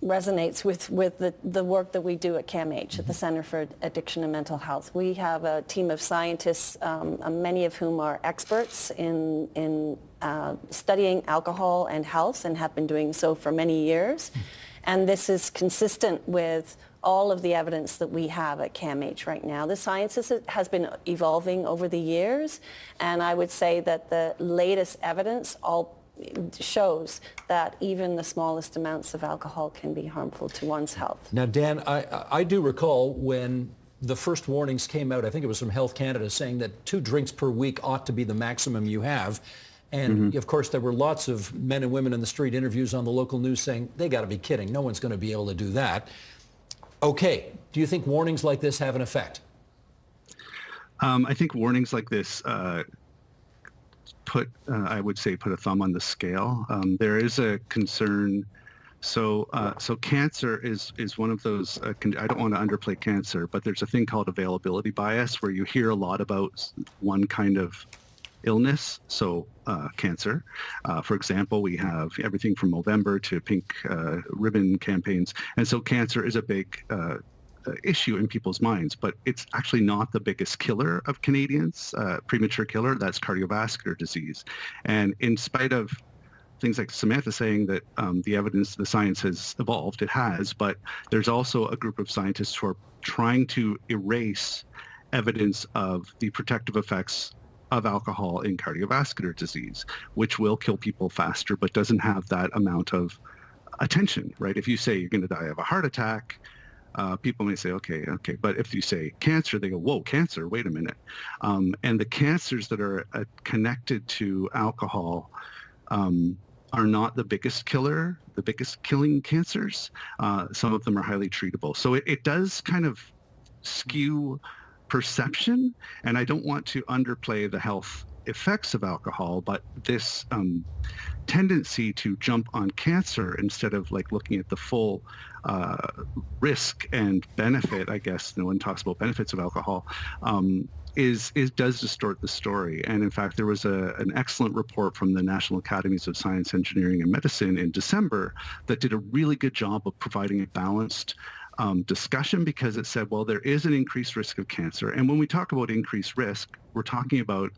resonates with the work that we do at CAMH, at the Center for Addiction and Mental Health. We have a team of scientists, many of whom are experts in studying alcohol and health and have been doing so for many years. And this is consistent with all of the evidence that we have at CAMH right now. The science has been evolving over the years, and I would say that the latest evidence all shows that even the smallest amounts of alcohol can be harmful to one's health. Now, Dan, I do recall when the first warnings came out, I think it was from Health Canada, saying that 2 drinks per week ought to be the maximum you have. And of course, there were lots of men and women in the street interviews on the local news saying, they got to be kidding. No one's going to be able to do that. Okay. Do you think warnings like this have an effect? I think warnings like this put a thumb on the scale. There is a concern. So cancer is one of those, I don't want to underplay cancer, but there's a thing called availability bias where you hear a lot about one kind of illness. So cancer, for example, we have everything from Movember to pink ribbon campaigns. And so cancer is a big issue in people's minds, but it's actually not the biggest killer of Canadians, premature killer. That's cardiovascular disease. And in spite of things like Samantha saying that the evidence, the science has evolved, it has, but there's also a group of scientists who are trying to erase evidence of the protective effects of alcohol in cardiovascular disease, which will kill people faster, but doesn't have that amount of attention, right? If you say you're going to die of a heart attack, people may say, okay. But if you say cancer, they go, whoa, cancer, wait a minute. And the cancers that are connected to alcohol are not the biggest killer, the biggest killing cancers. Some of them are highly treatable. So it does kind of skew perception. And I don't want to underplay the health effects of alcohol, but this tendency to jump on cancer instead of like looking at the full risk and benefit, I guess, no one talks about benefits of alcohol, does distort the story. And in fact, there was an excellent report from the National Academies of Science, Engineering, and Medicine in December that did a really good job of providing a balanced discussion, because it said, well, there is an increased risk of cancer. And when we talk about increased risk, we're talking about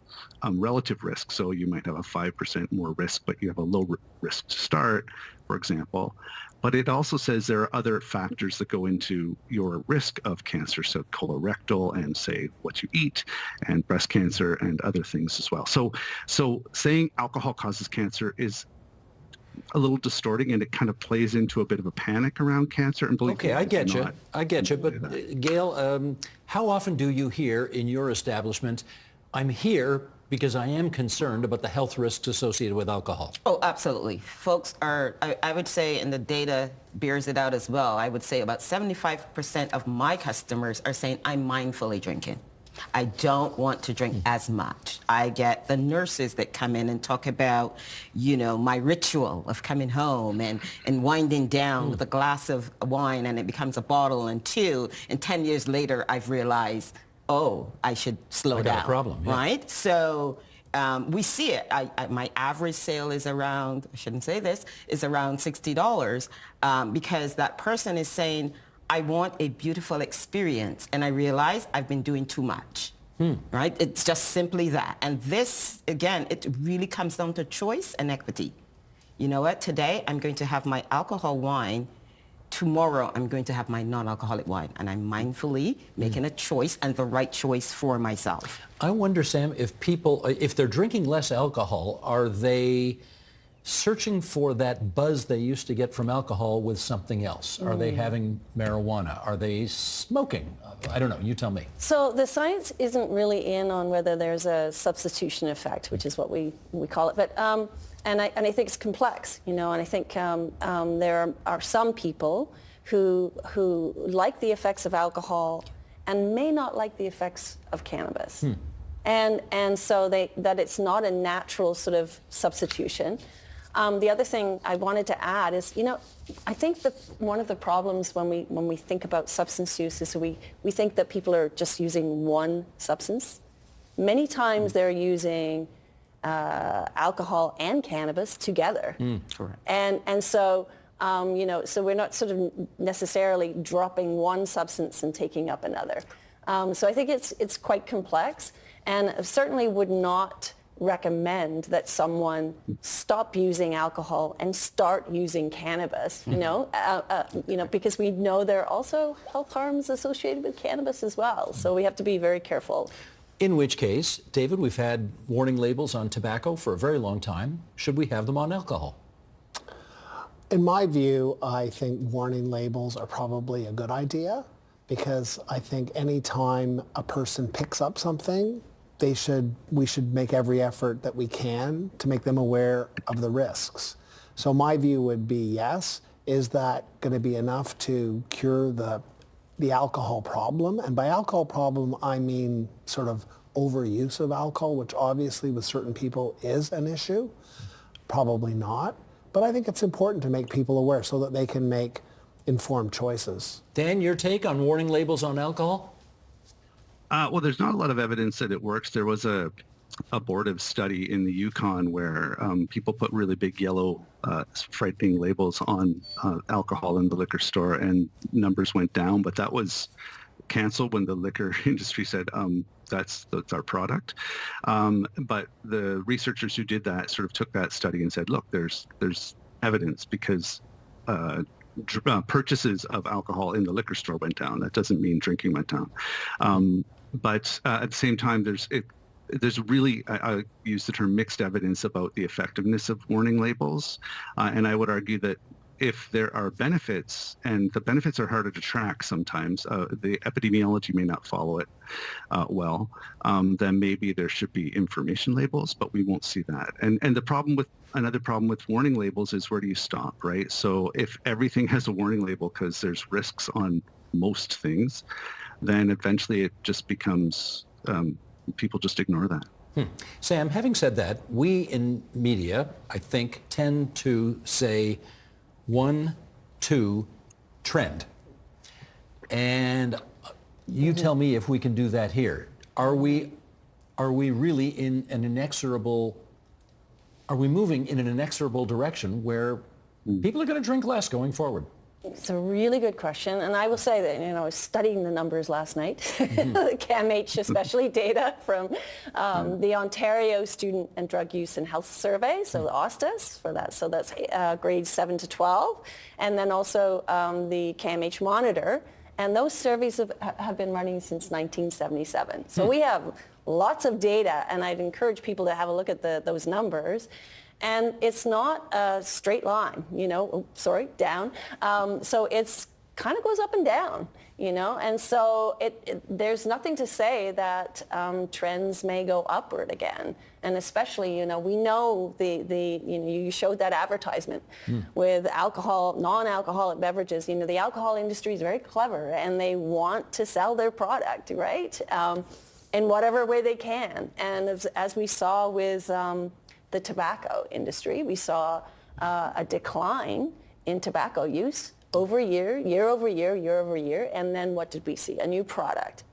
relative risk. So you might have a 5% more risk, but you have a low risk to start, for example. But it also says there are other factors that go into your risk of cancer, so colorectal and, say, what you eat, and breast cancer and other things as well. So saying alcohol causes cancer is a little distorting, and it kind of plays into a bit of a panic around cancer. And believe okay, me, I get you. But Gail, how often do you hear in your establishment, I'm here because I am concerned about the health risks associated with alcohol? Oh, absolutely. Folks are, I would say, and the data bears it out as well, I would say about 75% of my customers are saying, I'm mindfully drinking. I don't want to drink as much. I get the nurses that come in and talk about, my ritual of coming home and winding down with a glass of wine, and it becomes a bottle and two, and 10 years later I've realized, oh, I should slow down. I got a problem, yeah. Right? So we see it. My average sale is around, I shouldn't say this, is around $60 because that person is saying, I want a beautiful experience, and I realize I've been doing too much, right? It's just simply that. And this, again, it really comes down to choice and equity. You know what? Today, I'm going to have my alcohol wine. Tomorrow, I'm going to have my non-alcoholic wine, and I'm mindfully making a choice, and the right choice for myself. I wonder, Sam, if people, if they're drinking less alcohol, are they searching for that buzz they used to get from alcohol with something else? Are they having marijuana? Are they smoking? I don't know. You tell me. So the science isn't really in on whether there's a substitution effect, which is what we call it. But and I think it's complex, and I think there are some people who like the effects of alcohol and may not like the effects of cannabis. And so that it's not a natural sort of substitution. The other thing I wanted to add is, I think that one of the problems when we think about substance use is we think that people are just using one substance. Many times they're using alcohol and cannabis together. Correct. And so, so we're not sort of necessarily dropping one substance and taking up another. So I think it's quite complex, and I certainly would not recommend that someone stop using alcohol and start using cannabis, because we know there are also health harms associated with cannabis as well. So we have to be very careful. In which case, David, we've had warning labels on tobacco for a very long time. Should we have them on alcohol? In my view, I think warning labels are probably a good idea, because I think any time a person picks up something, we should make every effort that we can to make them aware of the risks. So my view would be yes. Is that going to be enough to cure the alcohol problem? And by alcohol problem, I mean sort of overuse of alcohol, which obviously with certain people is an issue. Probably not. But I think it's important to make people aware so that they can make informed choices. Dan, your take on warning labels on alcohol? Well, there's not a lot of evidence that it works. There was a abortive study in the Yukon where people put really big yellow frightening labels on alcohol in the liquor store, and numbers went down, but that was canceled when the liquor industry said that's our product. But the researchers who did that sort of took that study and said, look, there's evidence, because purchases of alcohol in the liquor store went down. That doesn't mean drinking went down. But at the same time, there's really, I use the term mixed evidence about the effectiveness of warning labels. And I would argue that if there are benefits, and the benefits are harder to track sometimes, the epidemiology may not follow it well, then maybe there should be information labels, but we won't see that. And another problem with warning labels is, where do you stop, right? So if everything has a warning label because there's risks on most things, then eventually it just becomes, people just ignore that. Sam, having said that, we in media, I think, tend to say 1, 2, trend. And you tell me if we can do that here. Are we really in an inexorable, are we moving in an inexorable direction where people are going to drink less going forward? It's a really good question, and I will say that I was studying the numbers last night, the CAMH especially data from the Ontario Student and Drug Use and Health Survey, so the OSTAS for that. So that's grades 7 to 12, and then also the CAMH Monitor, and those surveys have been running since 1977. So we have lots of data, and I'd encourage people to have a look at those numbers. And it's not a straight line, down. So it's kind of goes up and down, and so there's nothing to say that trends may go upward again. And especially, we know you showed that advertisement with alcohol, non-alcoholic beverages. The alcohol industry is very clever, and they want to sell their product, right? in whatever way they can. And as we saw with the tobacco industry, we saw a decline in tobacco use over year over year. And then what did we see? A new product.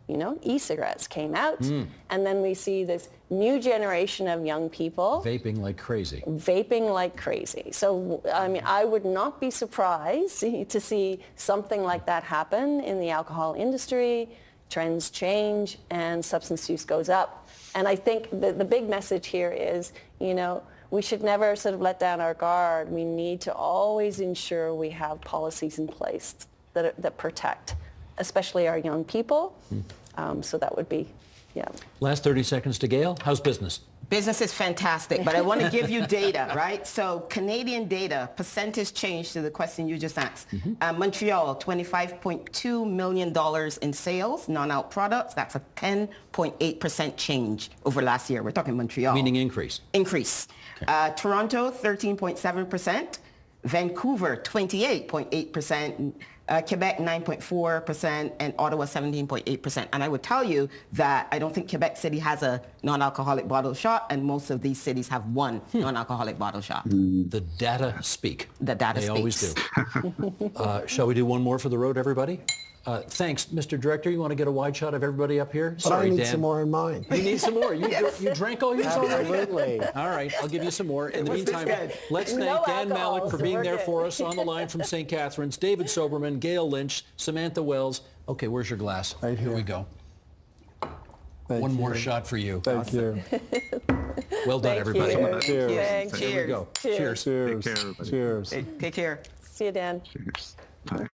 You know, e-cigarettes came out, and then we see this new generation of young people Vaping like crazy. So, I mean, I would not be surprised to see something like that happen in the alcohol industry. Trends change and substance use goes up. And I think the big message here is, you know, we should never sort of let down our guard. We need to always ensure we have policies in place that protect, especially our young people. So that would be, yeah. Last 30 seconds to Gail. How's business? Business is fantastic, but I want to give you data, right? So Canadian data, percentage change to the question you just asked. Montreal, $25.2 million in sales, non-alc products. That's a 10.8% change over last year. We're talking Montreal. Meaning increase. Increase. Okay. Toronto, 13.7%. Vancouver, 28.8%. Quebec, 9.4%, and Ottawa, 17.8%. And I would tell you that I don't think Quebec City has a non-alcoholic bottle shop, and most of these cities have one non-alcoholic bottle shop. The data speak. The data They speaks. always do. Shall we do one more for the road, everybody? Thanks, Mr. Director. You want to get a wide shot of everybody up here? But Sorry, I need Dan. some more in mine. You need some more. You drank all yours already? Absolutely. All right, I'll give you some more. In the meantime, let's thank No Dan alcohol, Malik for so being we're there good. for us on the line from St. Catharines, David Soberman, Gail Lynch, Samantha Wells. Okay, where's your glass? Right here. we go. Thank One you. more shot for you. Thank you. Well done, Thank everybody. you. Cheers. Thank Here we you. go. Cheers. Cheers. Cheers. Take care, everybody. Cheers. Take care. See you, Dan. Cheers. Bye.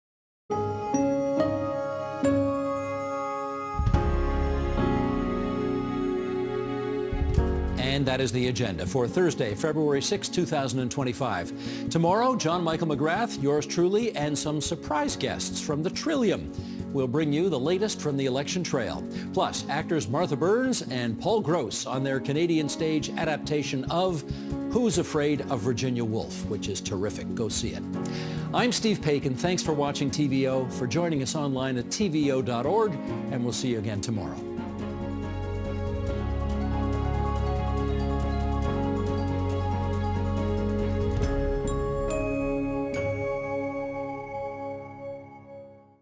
And that is the agenda for Thursday, February 6, 2025. Tomorrow, John Michael McGrath, yours truly, and some surprise guests from the Trillium. We'll bring you the latest from the election trail. Plus, actors Martha Burns and Paul Gross on their Canadian stage adaptation of Who's Afraid of Virginia Woolf, which is terrific. Go see it. I'm Steve Paikin. Thanks for watching TVO, for joining us online at tvo.org, and we'll see you again tomorrow.